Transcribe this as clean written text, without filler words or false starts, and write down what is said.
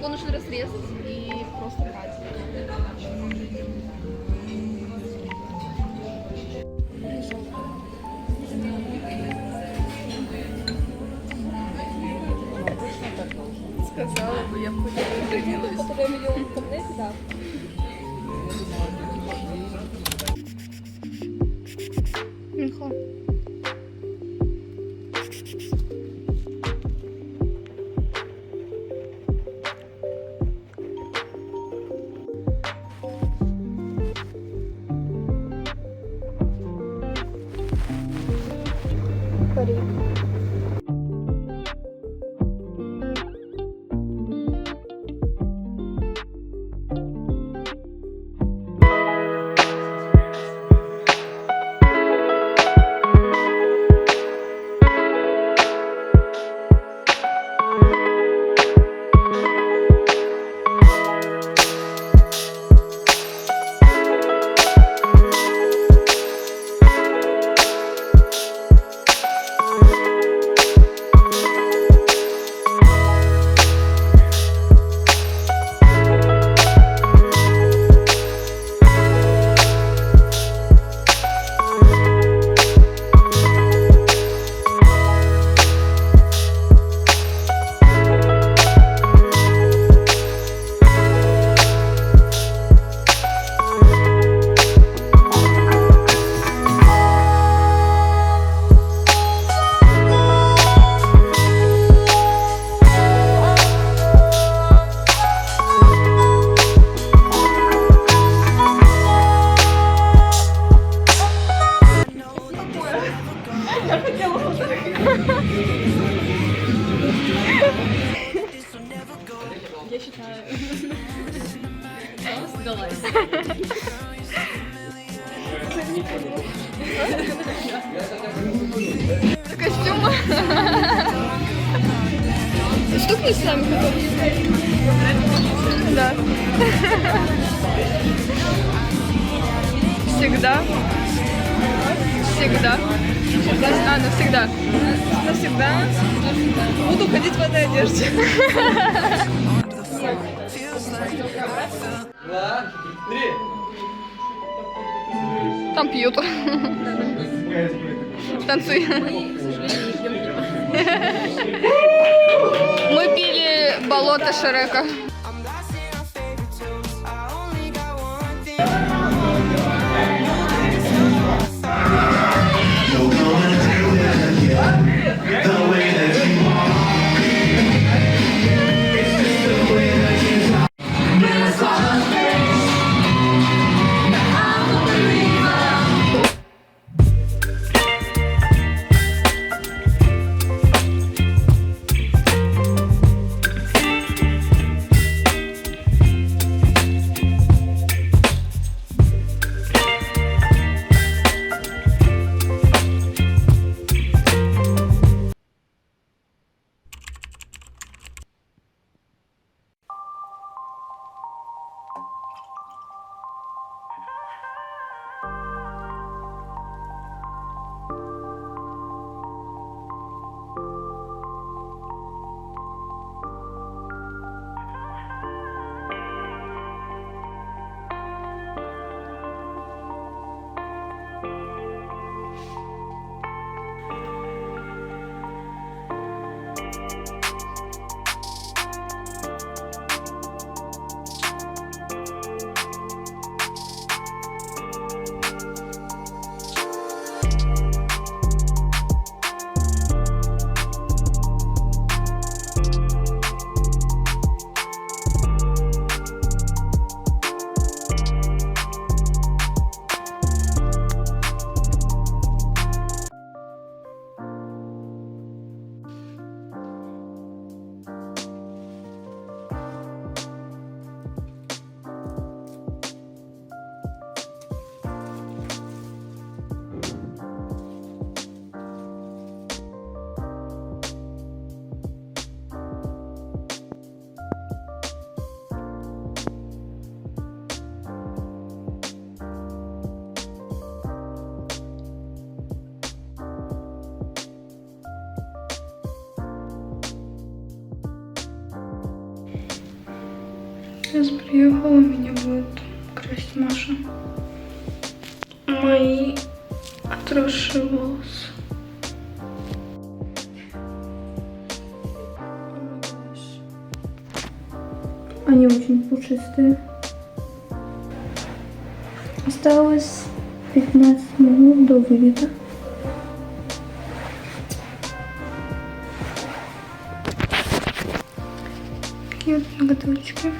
Его нужно разрезать и просто брать. Сказала бы, я бы не Потом видео в интернете, да. Михо. Я считаю, сдалась. Костюм. Стукни сами потом. Да. Всегда. Всегда. А, навсегда. Навсегда. Буду ходить в этой одежде. Два, три. Там пьют. Танцуй. Мы пили болото Шрека. Сейчас приехала, меня будет красить Маша. Мои отросшие волосы. Они очень пушистые. Осталось 15 минут до вылета. Такие вот ноготочки.